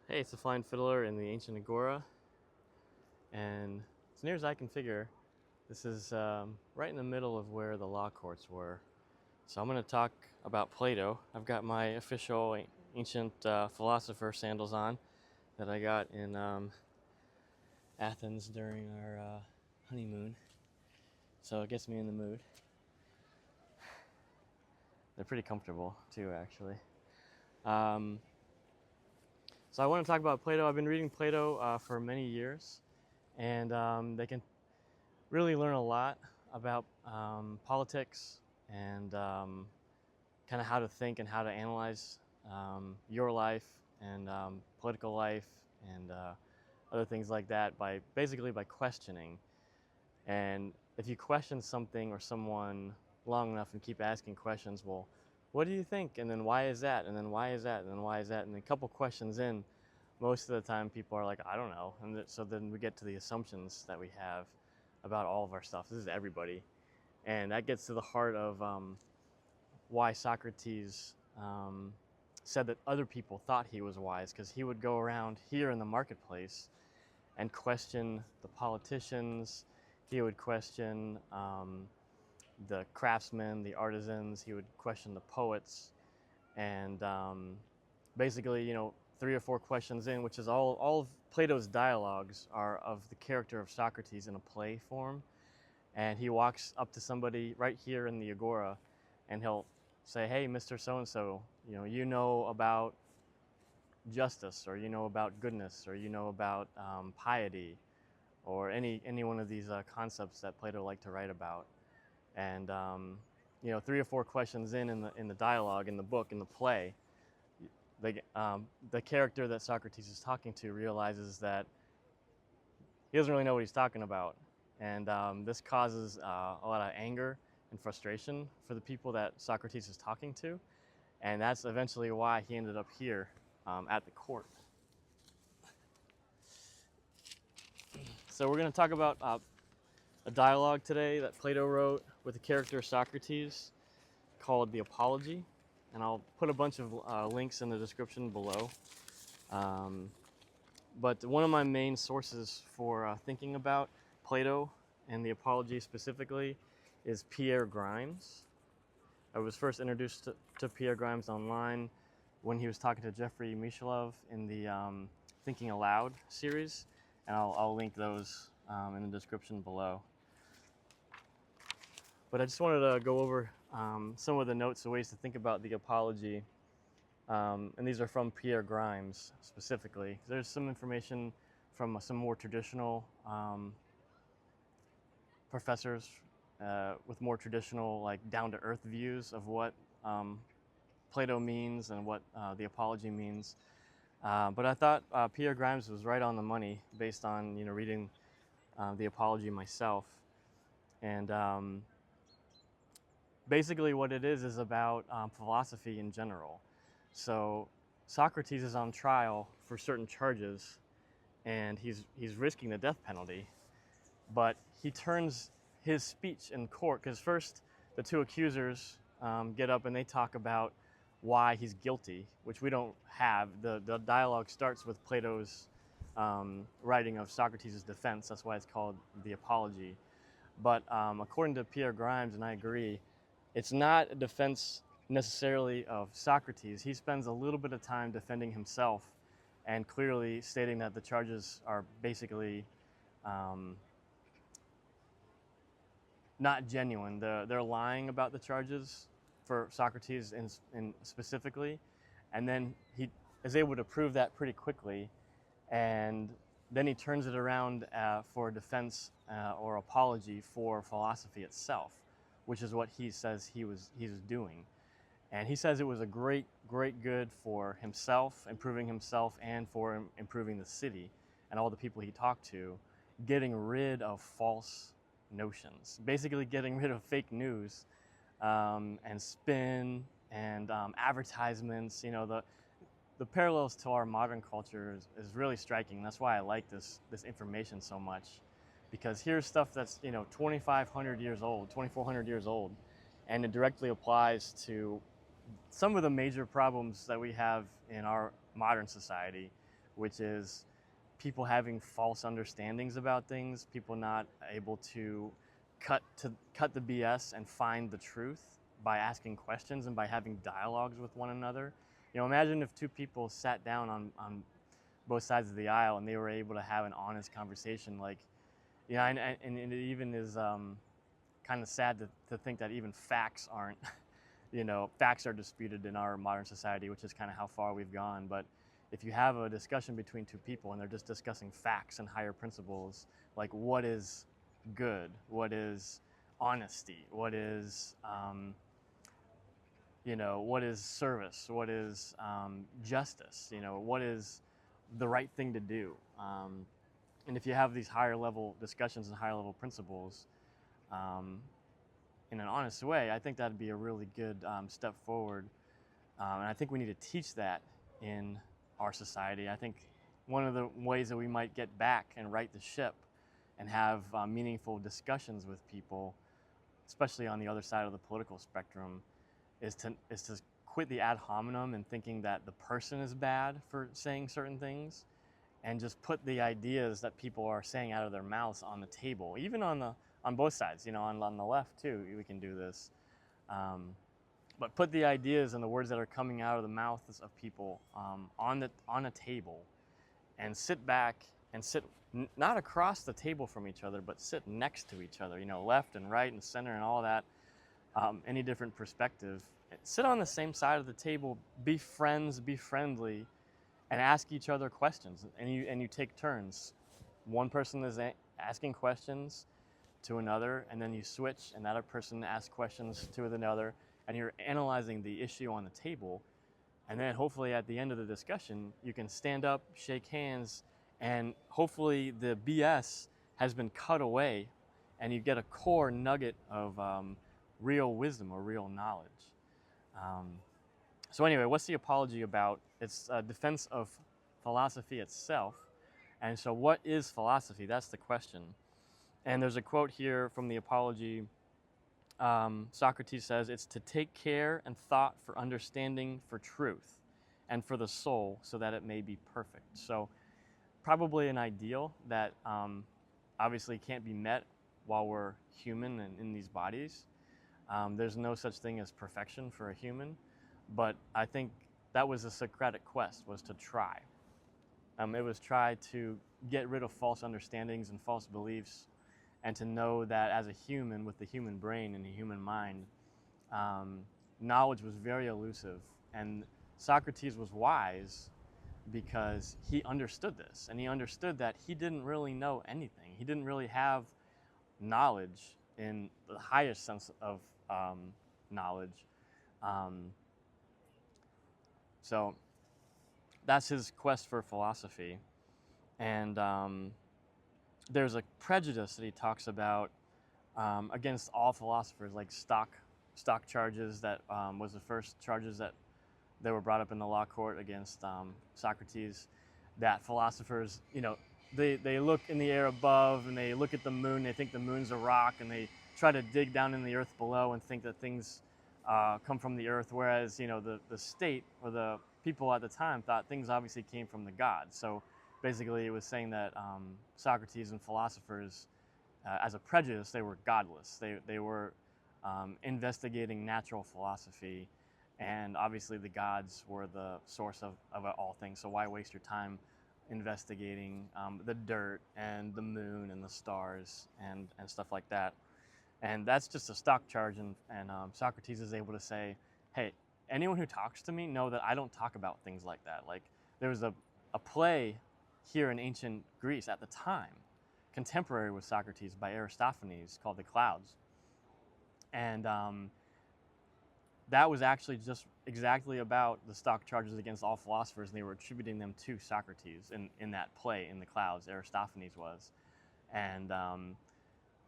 Hey, it's the Flying Fiddler in the ancient Agora, and as near as I can figure, this is right in the middle of where the law courts were. So I'm going to talk about Plato. I've got my official ancient philosopher sandals on that I got in Athens during our honeymoon, so it gets me in the mood. They're pretty comfortable too, actually. Um, so I want to talk about Plato. I've been reading Plato for many years, and they can really learn a lot about politics and kind of how to think and how to analyze your life and political life and other things like that by basically by questioning. And if you question something or someone long enough and keep asking questions, well, what do you think? And then why is that? And then why is that? And then why is that? And then a couple questions in, most of the time people are like, I don't know. And so then we get to the assumptions that we have about all of our stuff. This is everybody. And that gets to the heart of why Socrates said that other people thought he was wise, because he would go around here in the marketplace and question the politicians. He would question the craftsmen, the artisans. He would question the poets. And basically, three or four questions in, which is all of Plato's dialogues are of the character of Socrates in a play form. And he walks up to somebody right here in the Agora and he'll say, hey, Mr. So-and-so, you know about justice, or you know about goodness, or you know about piety, or any one of these concepts that Plato liked to write about. And three or four questions in the dialogue, in the book, in the play, the character that Socrates is talking to realizes that he doesn't really know what he's talking about. And this causes a lot of anger and frustration for the people that Socrates is talking to. And that's eventually why he ended up here at the court. So we're going to talk about a dialogue today that Plato wrote with the character Socrates called the Apology. And I'll put a bunch of links in the description below. But one of my main sources for thinking about Plato and the Apology specifically is Pierre Grimes. I was first introduced to Pierre Grimes online when he was talking to Jeffrey Mishalov in the Thinking Aloud series, and I'll link those in the description below. But I just wanted to go over some of the notes and ways to think about the Apology. And these are from Pierre Grimes specifically. There's some information from some more traditional professors with more traditional, like down-to-earth views of what Plato means and what the Apology means. But I thought Pierre Grimes was right on the money based on reading the Apology myself. And basically what it is about philosophy in general. So Socrates is on trial for certain charges, and he's risking the death penalty. But he turns his speech in court, because first the two accusers get up and they talk about why he's guilty, which we don't have. The dialogue starts with Plato's writing of Socrates' defense. That's why it's called the Apology. But according to Pierre Grimes, and I agree, it's not a defense necessarily of Socrates. He spends a little bit of time defending himself and clearly stating that the charges are basically not genuine. They're lying about the charges for Socrates in specifically, and then he is able to prove that pretty quickly, and then he turns it around for defense or apology for philosophy itself, which is what he says he was doing. And he says it was a great good for himself, improving himself, and for improving the city and all the people he talked to, getting rid of false notions, basically getting rid of fake news and spin and advertisements. The parallels to our modern culture is really striking. That's why I like this information so much, because here's stuff that's 2,500 years old, 2,400 years old, and it directly applies to some of the major problems that we have in our modern society, which is people having false understandings about things, people not able to cut the BS and find the truth by asking questions and by having dialogues with one another. You know, imagine if two people sat down on both sides of the aisle and they were able to have an honest conversation. Like, yeah, and it even is kind of sad to think that even facts aren't, you know, facts are disputed in our modern society, which is kind of how far we've gone. But if you have a discussion between two people and they're just discussing facts and higher principles, like what is good, what is honesty, what is, you know, what is service, what is justice, you know, what is the right thing to do. And if you have these higher level discussions and higher level principles in an honest way, I think that'd be a really good step forward. And I think we need to teach that in our society. I think one of the ways that we might get back and right the ship and have meaningful discussions with people, especially on the other side of the political spectrum, is to quit the ad hominem and thinking that the person is bad for saying certain things, and just put the ideas that people are saying out of their mouths on the table, even on both sides. You know, on the left too, we can do this. But put the ideas and the words that are coming out of the mouths of people on a table, and sit back and sit not across the table from each other, but sit next to each other. You know, left and right and center and all that. Any different perspective. Sit on the same side of the table. Be friends. Be friendly, and ask each other questions. And you take turns. One person is asking questions to another, and then you switch, and that other person asks questions to another, and you're analyzing the issue on the table. And then hopefully at the end of the discussion, you can stand up, shake hands, and hopefully the BS has been cut away, and you get a core nugget of real wisdom or real knowledge. So anyway, what's the apology about? It's a defense of philosophy itself. And so what is philosophy? That's the question. And there's a quote here from the apology. Socrates says, "It's to take care and thought for understanding, for truth, and for the soul, so that it may be perfect." So probably an ideal that obviously can't be met while we're human and in these bodies. There's no such thing as perfection for a human, but I think that was a Socratic quest, was to try. It was try to get rid of false understandings and false beliefs, and to know that as a human with the human brain and the human mind, knowledge was very elusive. And Socrates was wise because he understood this, and he understood that he didn't really know anything. He didn't really have knowledge in the highest sense of knowledge. So that's his quest for philosophy. And there's a prejudice that he talks about against all philosophers, like stock charges. That was the first charges that were brought up in the law court against Socrates, that philosophers, you know, they look in the air above and they look at the moon, they think the moon's a rock, and they try to dig down in the earth below and think that things come from the earth, whereas, you know, the state or the people at the time thought things obviously came from the gods. So basically it was saying that Socrates and philosophers, as a prejudice, they were godless. They were investigating natural philosophy, and obviously the gods were the source of all things. So why waste your time investigating the dirt and the moon and the stars and stuff like that? And that's just a stock charge, and Socrates is able to say, hey, anyone who talks to me know that I don't talk about things like that. Like, there was a play here in ancient Greece at the time, contemporary with Socrates, by Aristophanes, called The Clouds. And that was actually just exactly about the stock charges against all philosophers, and they were attributing them to Socrates in that play, in The Clouds. Aristophanes was. And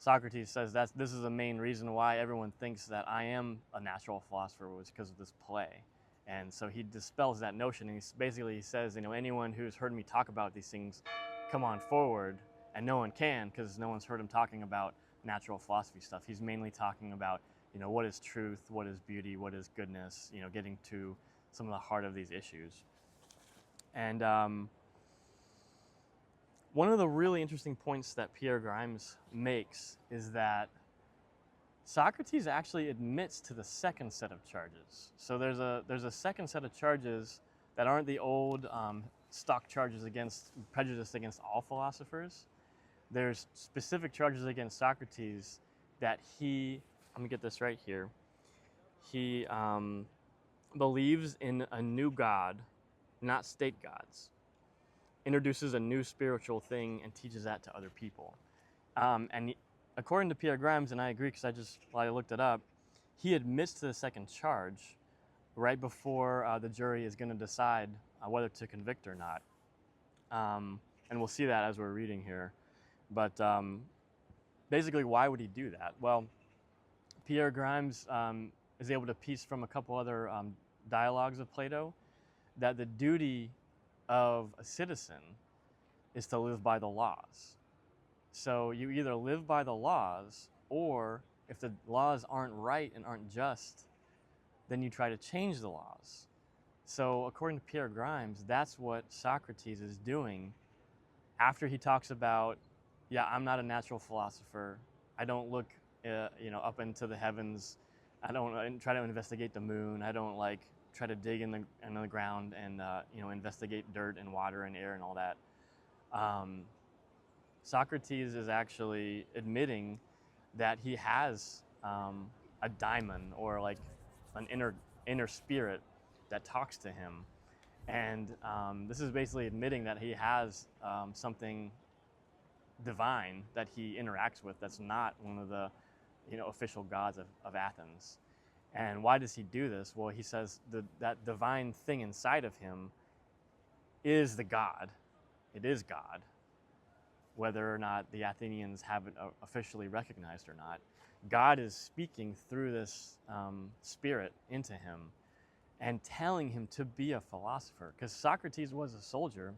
Socrates says this is the main reason why everyone thinks that I am a natural philosopher, was because of this play. And so he dispels that notion, and he says, you know, anyone who's heard me talk about these things, come on forward. And no one can, because no one's heard him talking about natural philosophy stuff. He's mainly talking about, you know, what is truth, what is beauty, what is goodness, you know, getting to some of the heart of these issues. And one of the really interesting points that Pierre Grimes makes is that Socrates actually admits to the second set of charges. So there's a second set of charges that aren't the old stock charges against prejudice against all philosophers. There's specific charges against Socrates that he, let me get this right here, he believes in a new God, not state gods, introduces a new spiritual thing and teaches that to other people. According to Pierre Grimes, and I agree because I looked it up, he admits to the second charge right before the jury is going to decide whether to convict or not. And we'll see that as we're reading here. But basically, why would he do that? Well, Pierre Grimes is able to piece from a couple other dialogues of Plato that the duty of a citizen is to live by the laws. So you either live by the laws, or if the laws aren't right and aren't just, then you try to change the laws. So according to Pierre Grimes, that's what Socrates is doing after he talks about, yeah, I'm not a natural philosopher. I don't look up into the heavens. I don't try to investigate the moon. I don't try to dig in the ground and investigate dirt and water and air and all that. Socrates is actually admitting that he has a daimon, or like an inner spirit that talks to him, and this is basically admitting that he has something divine that he interacts with that's not one of the official gods of Athens. And why does he do this? Well, he says that divine thing inside of him is the God. It is God, whether or not the Athenians have it officially recognized or not. God is speaking through this spirit into him and telling him to be a philosopher, because Socrates was a soldier,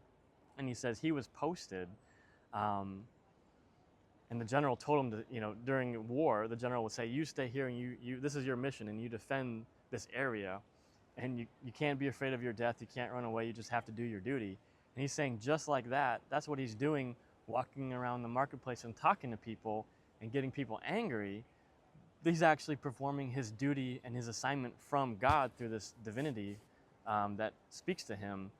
and he says he was posted, and the general told him to, during war, the general would say, you stay here and you this is your mission, and you defend this area, and you can't be afraid of your death, you can't run away, you just have to do your duty. And he's saying just like that, that's what he's doing, walking around the marketplace and talking to people and getting people angry. He's actually performing his duty and his assignment from God through this divinity that speaks to him.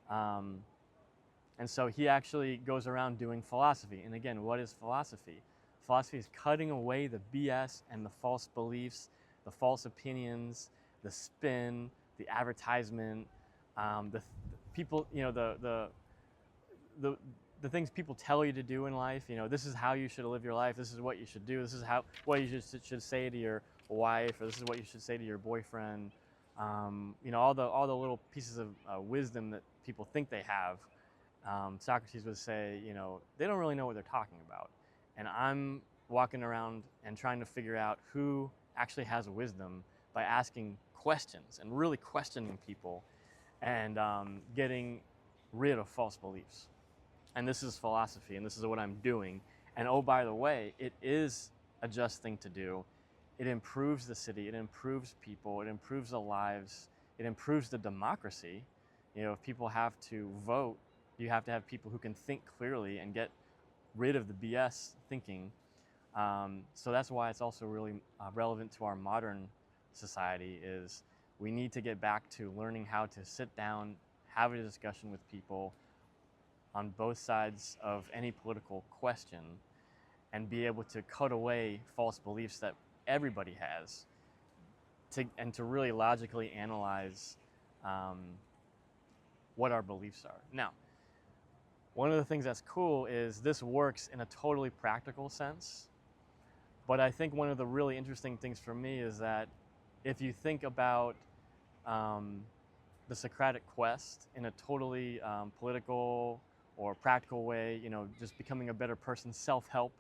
And so he actually goes around doing philosophy. And again, what is philosophy? Philosophy is cutting away the BS and the false beliefs, the false opinions, the spin, the advertisement, the people, the things people tell you to do in life. This is how you should live your life. This is what you should do. This is what you should say to your wife, or this is what you should say to your boyfriend. All the little pieces of wisdom that people think they have. Socrates would say, they don't really know what they're talking about. And I'm walking around and trying to figure out who actually has wisdom by asking questions and really questioning people and getting rid of false beliefs. And this is philosophy, and this is what I'm doing. And oh, by the way, it is a just thing to do. It improves the city, it improves people, it improves the lives, it improves the democracy. If people have to vote, you have to have people who can think clearly and get rid of the BS thinking. So that's why it's also really relevant to our modern society. Is we need to get back to learning how to sit down, have a discussion with people on both sides of any political question, and be able to cut away false beliefs that everybody has, and to really logically analyze what our beliefs are. Now, one of the things that's cool is this works in a totally practical sense, but I think one of the really interesting things for me is that if you think about the Socratic quest in a totally political or practical way, just becoming a better person, self-help,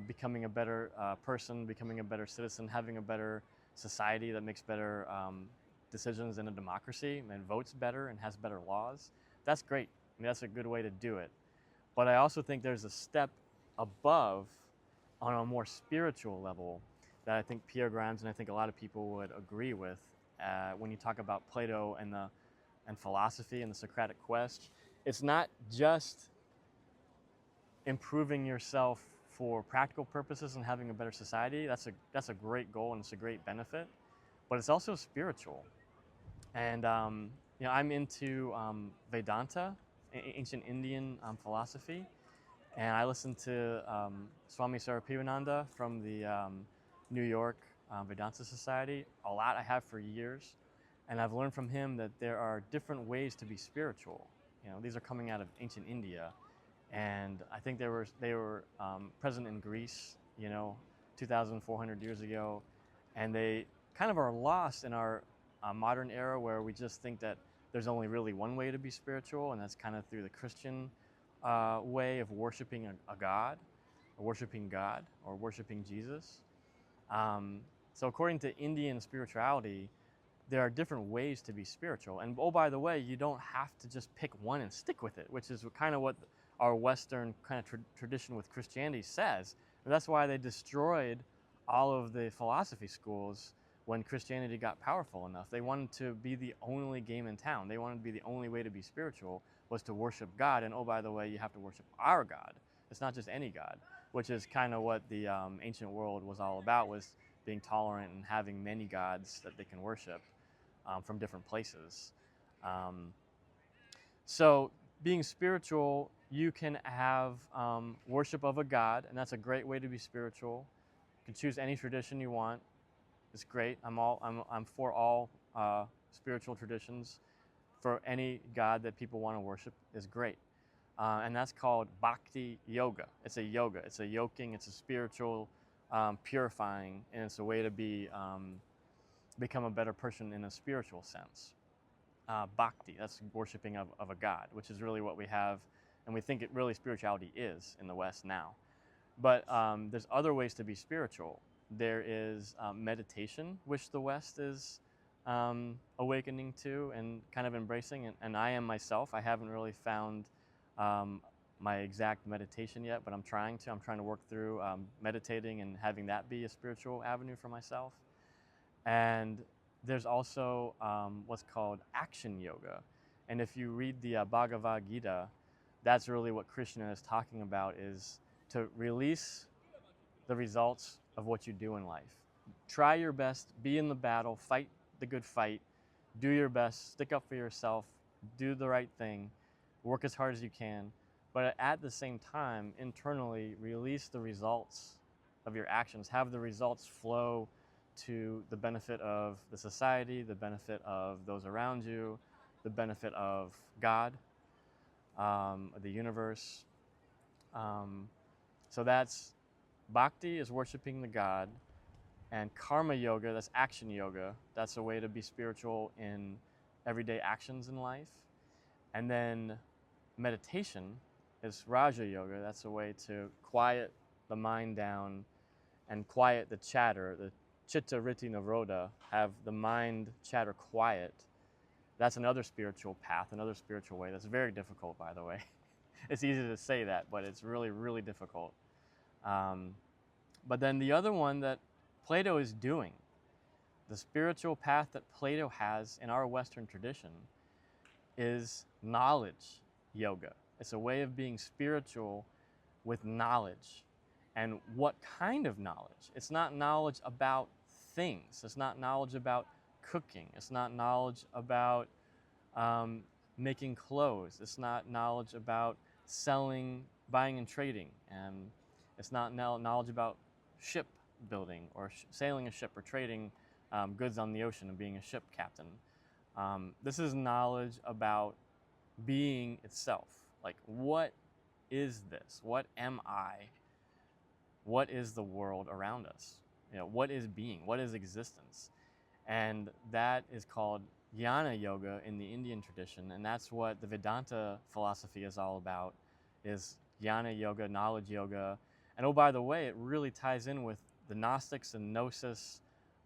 becoming a better person, becoming a better citizen, having a better society that makes better decisions in a democracy and votes better and has better laws. That's great. That's a good way to do it. But I also think there's a step above, on a more spiritual level, that I think Pierre Grimes and I think a lot of people would agree with when you talk about Plato and philosophy and the Socratic quest. It's not just improving yourself for practical purposes and having a better society, that's a great goal and it's a great benefit. But it's also spiritual. And I'm into Vedanta, ancient Indian philosophy, and I listen to Swami Sarapivananda from the New York Vedanta Society a lot. I have for years, and I've learned from him that there are different ways to be spiritual. These are coming out of ancient India, and I think they were present in Greece, 2,400 years ago, and they kind of are lost in our modern era where we just think that there's only really one way to be spiritual, and that's kind of through the Christian way of worshiping a God, or worshiping God, or worshiping Jesus. So according to Indian spirituality, there are different ways to be spiritual. And oh, by the way, you don't have to just pick one and stick with it, which is kind of what our Western kind of tradition with Christianity says. And that's why they destroyed all of the philosophy schools when Christianity got powerful enough. They wanted to be the only game in town. They wanted to be the only way to be spiritual was to worship God. And oh, by the way, you have to worship our God. It's not just any God, which is kind of what the ancient world was all about, was being tolerant and having many gods that they can worship from different places. So being spiritual, you can have worship of a God, and that's a great way to be spiritual. You can choose any tradition you want. It's great. I'm for all spiritual traditions. For any God that people want to worship is great. And that's called bhakti yoga. It's a yoga. It's a yoking. It's a spiritual purifying, and it's a way to become a better person in a spiritual sense. Bhakti, that's worshiping of a God, which is really what we have, and we think it really spirituality is in the West now. But there's other ways to be spiritual. There is meditation, which the West is awakening to and kind of embracing, and I am myself. I haven't really found my exact meditation yet, but I'm trying to. I'm trying to work through meditating and having that be a spiritual avenue for myself. And there's also what's called action yoga. And if you read the Bhagavad Gita, that's really what Krishna is talking about, is to release the results of what you do in life. Try your best, be in the battle, fight the good fight, do your best, stick up for yourself, do the right thing, work as hard as you can, but at the same time, internally, release the results of your actions. Have the results flow to the benefit of the society, the benefit of those around you, the benefit of God, the universe. So that's bhakti, is worshiping the God, and karma yoga, that's action yoga. That's a way to be spiritual in everyday actions in life. And then meditation is Raja yoga. That's a way to quiet the mind down and quiet the chatter, the chitta ritti nirodha, have the mind chatter quiet. That's another spiritual path, another spiritual way. That's very difficult, by the way. It's easy to say that, but it's really, really difficult. But then the other one that Plato is doing, the spiritual path that Plato has in our Western tradition, is knowledge yoga. It's a way of being spiritual with knowledge. And what kind of knowledge? It's not knowledge about things. It's not knowledge about cooking. It's not knowledge about making clothes. It's not knowledge about selling, buying and trading. And it's not knowledge about ship building or sailing a ship or trading goods on the ocean and being a ship captain. This is knowledge about being itself. Like, what is this? What am I? What is the world around us? What is being? What is existence? And that is called jnana yoga in the Indian tradition, and that's what the Vedanta philosophy is all about, is jnana yoga, knowledge yoga. And oh, by the way, it really ties in with the Gnostics and Gnosis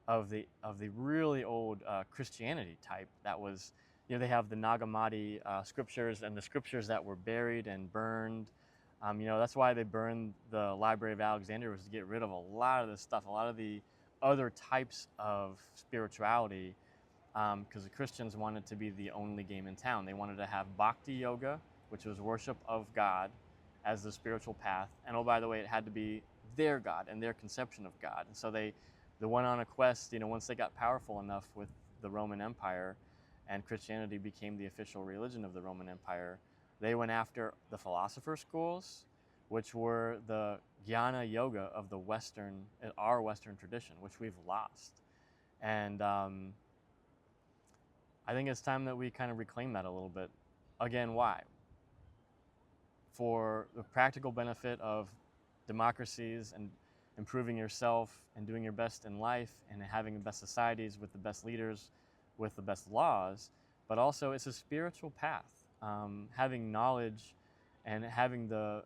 of the really old Christianity type. That was, they have the Nag Hammadi scriptures, and the scriptures that were buried and burned. That's why they burned the Library of Alexandria, was to get rid of a lot of this stuff, a lot of the other types of spirituality, because the Christians wanted to be the only game in town. They wanted to have bhakti yoga, which was worship of God, as the spiritual path. And oh, by the way, it had to be their God and their conception of God. And so they went on a quest, once they got powerful enough with the Roman Empire and Christianity became the official religion of the Roman Empire, they went after the philosopher schools, which were the jnana yoga of our Western tradition, which we've lost. And I think it's time that we kind of reclaim that a little bit. Again, why? For the practical benefit of democracies and improving yourself and doing your best in life and having the best societies with the best leaders, with the best laws, but also it's a spiritual path. Having knowledge and having the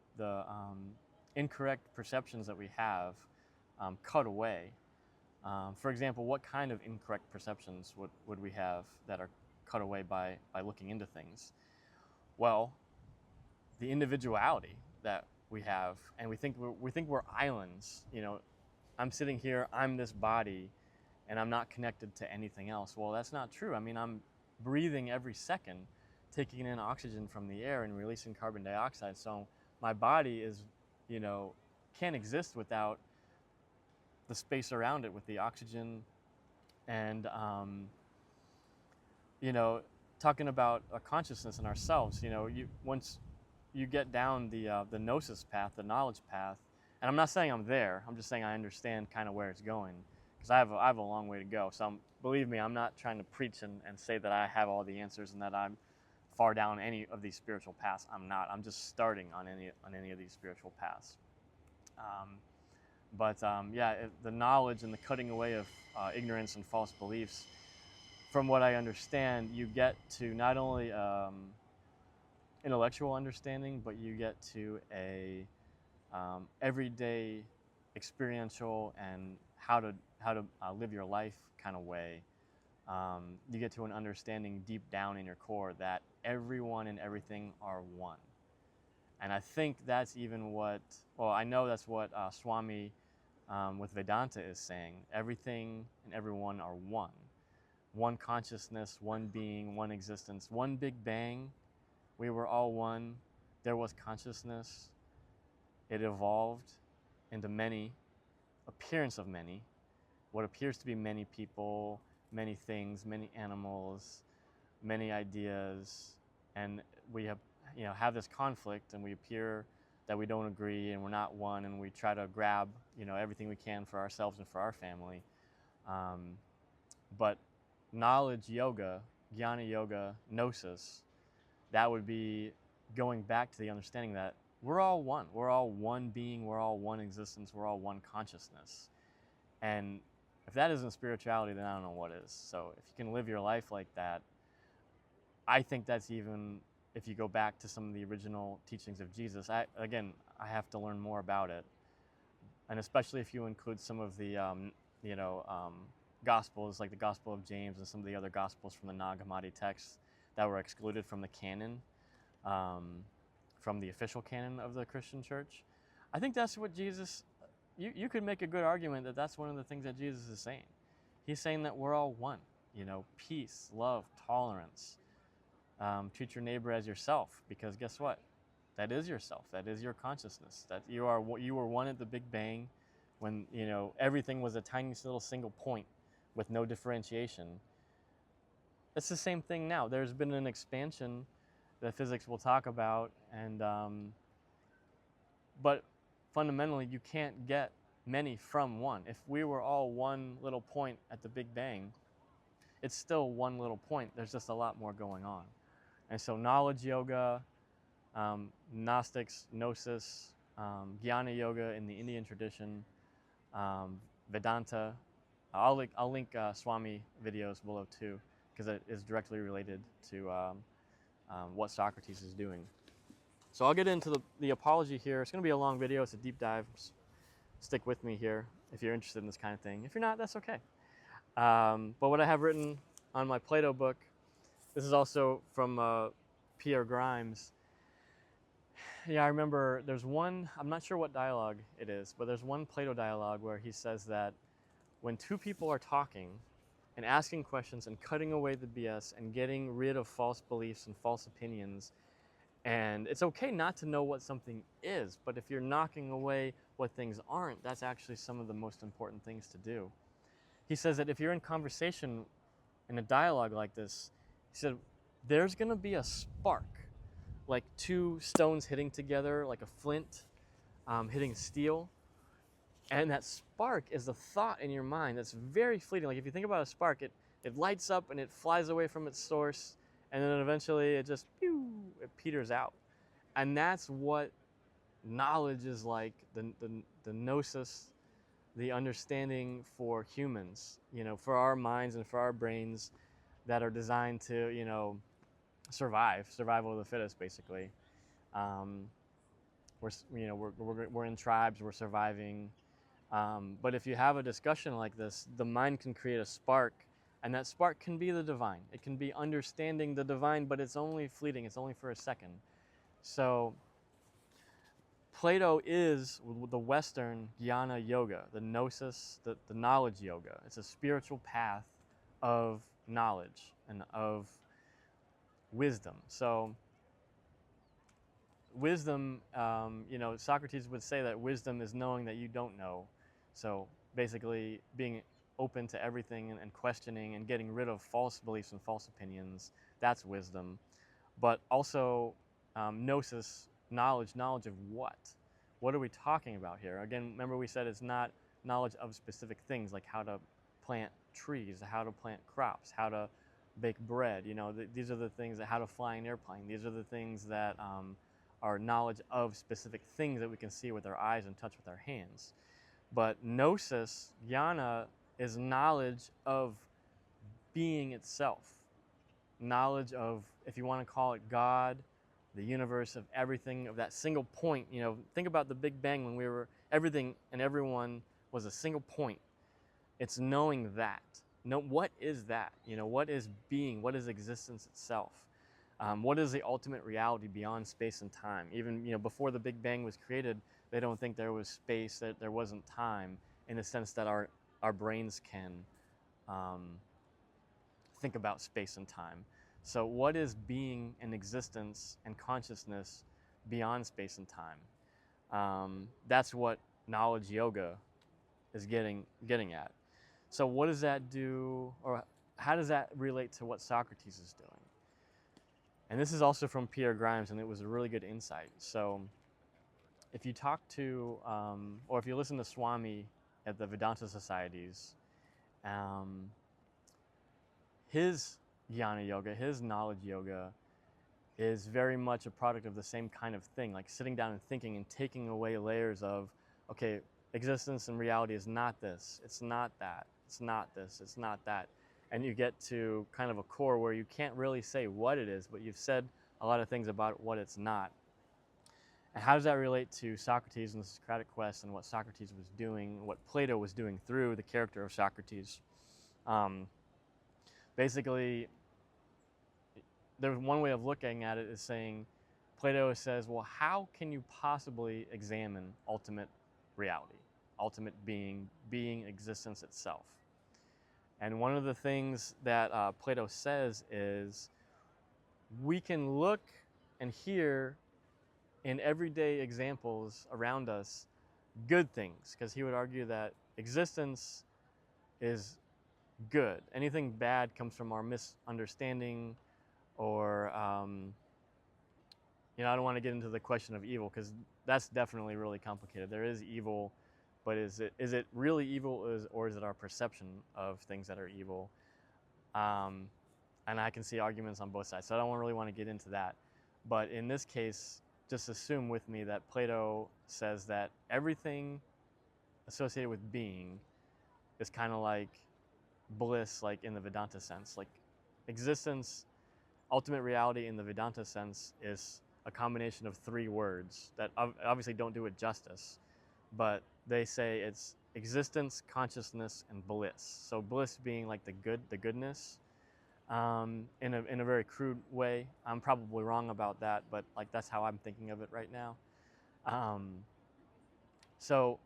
incorrect perceptions that we have cut away. For example, what kind of incorrect perceptions would we have that are cut away by looking into things? Well, the individuality that we have, and we think we're islands. I'm sitting here, I'm this body, and I'm not connected to anything else. Well, that's not true. I mean, I'm breathing every second, taking in oxygen from the air and releasing carbon dioxide. So my body is, can't exist without the space around it with the oxygen. And talking about a consciousness in ourselves, once you get down the gnosis path, the knowledge path, and I'm not saying I'm there, I'm just saying I understand kind of where it's going, because I have a long way to go. So believe me, I'm not trying to preach and say that I have all the answers and that I'm far down any of these spiritual paths. I'm not. I'm just starting on any of these spiritual paths. The knowledge and the cutting away of ignorance and false beliefs, from what I understand, you get to not only intellectual understanding, but you get to a everyday experiential and how to live your life kind of way. You get to an understanding deep down in your core that everyone and everything are one. And I think that's even I know that's what Swami with Vedanta is saying. Everything and everyone are one. One consciousness, one being, one existence, one big bang. We were all one. There was consciousness. It evolved into many, appearance of many, what appears to be many people, many things, many animals, many ideas, and we have this conflict, and we appear that we don't agree and we're not one, and we try to grab everything we can for ourselves and for our family. But knowledge yoga, jnana yoga, gnosis, that would be going back to the understanding that we're all one. We're all one being. We're all one existence. We're all one consciousness. And if that isn't spirituality, then I don't know what is. So if you can live your life like that, I think that's even, if you go back to some of the original teachings of Jesus, I have to learn more about it. And especially if you include some of the, Gospels, like the Gospel of James and some of the other Gospels from the Nag Hammadi texts that were excluded from the canon, from the official canon of the Christian church. I think that's what Jesus, you could make a good argument that that's one of the things that Jesus is saying. He's saying that we're all one, peace, love, tolerance. Treat your neighbor as yourself, because guess what? That is yourself. That is your consciousness. That you were one at the Big Bang when, everything was a tiny little single point with no differentiation. It's the same thing now. There's been an expansion that physics will talk about, and but fundamentally you can't get many from one. If we were all one little point at the Big Bang, it's still one little point. There's just a lot more going on. And so knowledge yoga, Gnostics, Gnosis, Jnana yoga in the Indian tradition, Vedanta. I'll link Swami videos below too, because it is directly related to what Socrates is doing. So I'll get into the apology here. It's going to be a long video. It's a deep dive. Stick with me here if you're interested in this kind of thing. If you're not, that's okay. But what I have written on my Plato book, this is also from Pierre Grimes. Yeah, I remember there's one, I'm not sure what dialogue it is, but there's one Plato dialogue where he says that when two people are talking and asking questions and cutting away the BS and getting rid of false beliefs and false opinions And it's okay not to know what something is, but if you're knocking away what things aren't, that's actually some of the most important things to do. He says that if you're in conversation, in a dialogue like this, he said, there's gonna be a spark, like two stones hitting together, like a flint hitting steel. And that spark is the thought in your mind that's very fleeting. Like if you think about a spark, it lights up and it flies away from its source, and then eventually it just, pew, it peters out. And that's what knowledge is like, the gnosis, the understanding for humans, for our minds and for our brains that are designed to, survival of the fittest, basically. Um, we're in tribes, we're surviving. But if you have a discussion like this, the mind can create a spark, and that spark can be the divine. It can be understanding the divine, but it's only fleeting, it's only for a second. So Plato is the Western jnana yoga, the gnosis, the knowledge yoga. It's a spiritual path of knowledge and of wisdom. So wisdom, Socrates would say that wisdom is knowing that you don't know. So basically being open to everything and questioning and getting rid of false beliefs and false opinions, that's wisdom. But also gnosis, knowledge of what? What are we talking about here? Again, remember we said it's not knowledge of specific things like how to plant trees, how to plant crops, how to bake bread. These are the things that how to fly an airplane. These are the things that are knowledge of specific things that we can see with our eyes and touch with our hands. But gnosis, jnana, is knowledge of being itself. Knowledge of, if you want to call it God, the universe, of everything, of that single point. Think about the Big Bang when everything and everyone was a single point. It's knowing that. What is that? What is being? What is existence itself? What is the ultimate reality beyond space and time? Even before the Big Bang was created, they don't think there was space, that there wasn't time, in the sense that our brains can think about space and time. So what is being and existence and consciousness beyond space and time? That's what knowledge yoga is getting at. So what does that do, or how does that relate to what Socrates is doing? And this is also from Pierre Grimes, and it was a really good insight. So if you talk to, or if you listen to Swami at the Vedanta societies, his jnana yoga, his knowledge yoga, is very much a product of the same kind of thing, like sitting down and thinking and taking away layers of, okay, existence and reality is not this, it's not that, it's not this, it's not that. And you get to kind of a core where you can't really say what it is, but you've said a lot of things about what it's not. And how does that relate to Socrates and the Socratic quest and what Socrates was doing, what Plato was doing through the character of Socrates? Basically, there's one way of looking at it is saying, Plato says, well, how can you possibly examine ultimate reality, ultimate being existence itself? And one of the things that Plato says is, we can look and hear in everyday examples around us good things, because he would argue that existence is good. Anything bad comes from our misunderstanding, or I don't want to get into the question of evil, because that's definitely really complicated. There is evil, but is it really evil, or is it our perception of things that are evil? And I can see arguments on both sides, so I don't really want to get into that. But in this case, just assume with me that Plato says that everything associated with being is kind of like bliss, like in the Vedanta sense. Like existence, ultimate reality in the Vedanta sense is a combination of three words that obviously don't do it justice, but they say it's existence, consciousness, and bliss. So bliss being like the goodness, in a very crude way. I'm probably wrong about that, but like that's how I'm thinking of it right now. So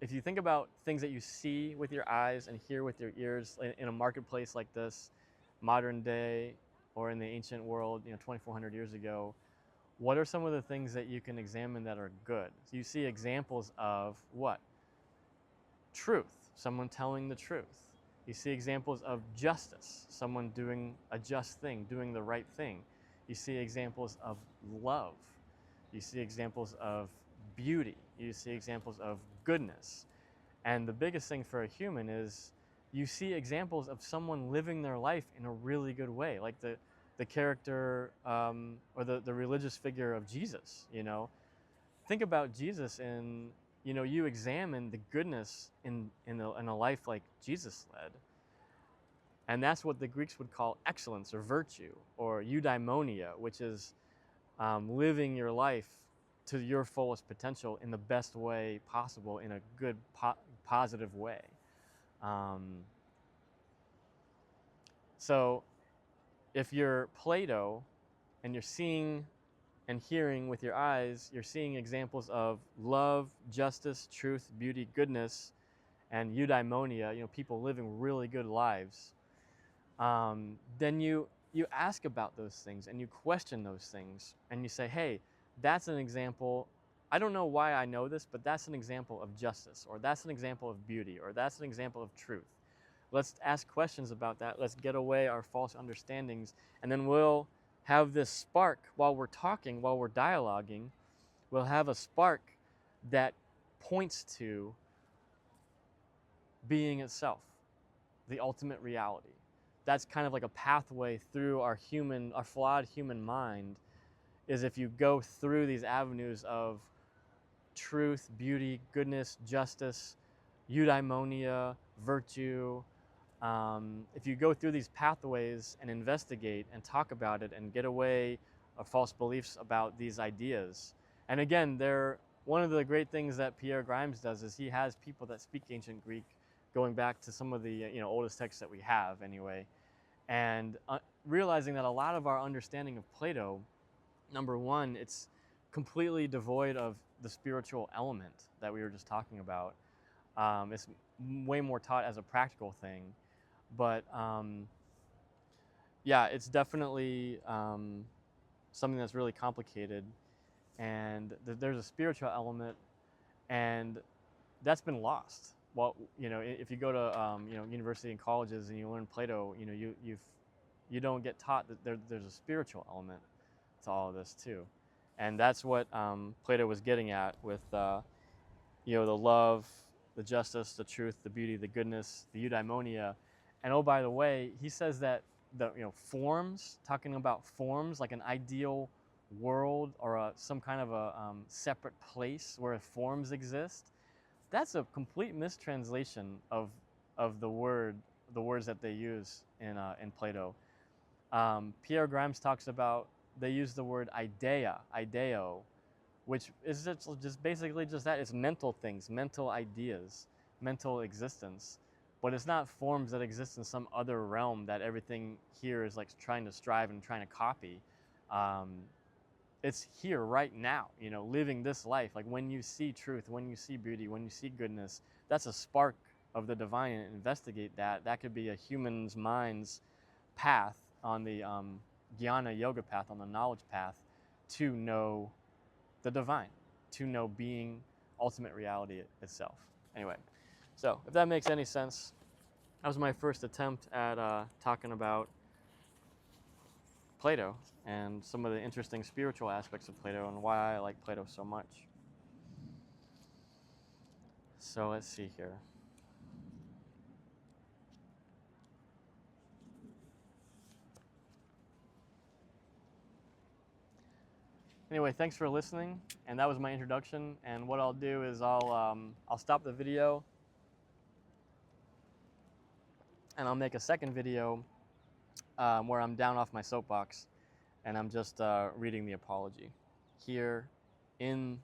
if you think about things that you see with your eyes and hear with your ears in a marketplace like this, modern day or in the ancient world, 2,400 years ago, what are some of the things that you can examine that are good? So you see examples of what? Truth, someone telling the truth. You see examples of justice, someone doing a just thing, doing the right thing. You see examples of love. You see examples of beauty. You see examples of goodness. And the biggest thing for a human is you see examples of someone living their life in a really good way, like the character or the religious figure of Jesus. Think about Jesus, and you examine the goodness in a life like Jesus led, and that's what the Greeks would call excellence or virtue, or eudaimonia, which is living your life to your fullest potential in the best way possible, in a good, positive way. So if you're Plato and you're seeing and hearing with your eyes, you're seeing examples of love, justice, truth, beauty, goodness, and eudaimonia, people living really good lives, then you ask about those things and you question those things and you say, hey, that's an example. I don't know why I know this, but that's an example of justice, or that's an example of beauty, or that's an example of truth. Let's ask questions about that. Let's get away our false understandings, and then we'll have this spark while we're talking, while we're dialoguing. We'll have a spark that points to being itself, the ultimate reality. That's kind of like a pathway through our flawed human mind, is if you go through these avenues of truth, beauty, goodness, justice, eudaimonia, virtue. If you go through these pathways and investigate and talk about it and get away of false beliefs about these ideas. And again, one of the great things that Pierre Grimes does is he has people that speak ancient Greek, going back to some of the oldest texts that we have anyway, and realizing that a lot of our understanding of Plato, number one, it's completely devoid of the spiritual element that we were just talking about. It's way more taught as a practical thing, but yeah, it's definitely something that's really complicated, and there's a spiritual element, and that's been lost. Well, if you go to university and colleges and you learn Plato, you don't get taught that there's a spiritual element to all of this too, and that's what Plato was getting at with the love, the justice, the truth, the beauty, the goodness, the eudaimonia. And oh, by the way, he says that the forms, talking about forms like an ideal world or some kind of a separate place where forms exist, that's a complete mistranslation of the words that they use in Plato. Pierre Grimes talks about, they use the word ideo, which is just basically just that. It's mental things, mental ideas, mental existence. But it's not forms that exist in some other realm that everything here is like trying to strive and trying to copy. It's here right now, living this life. Like when you see truth, when you see beauty, when you see goodness, that's a spark of the divine, and investigate that. That could be a human's mind's path on the jnana yoga path, on the knowledge path, to know the divine, to know being, ultimate reality itself. Anyway, so if that makes any sense, that was my first attempt at talking about Plato and some of the interesting spiritual aspects of Plato and why I like Plato so much. So let's see here. Anyway, thanks for listening, and that was my introduction. And what I'll do is I'll stop the video, and I'll make a second video where I'm down off my soapbox, and I'm just reading the Apology here in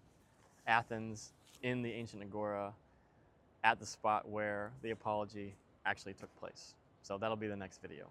Athens, in the ancient Agora, at the spot where the Apology actually took place. So that'll be the next video.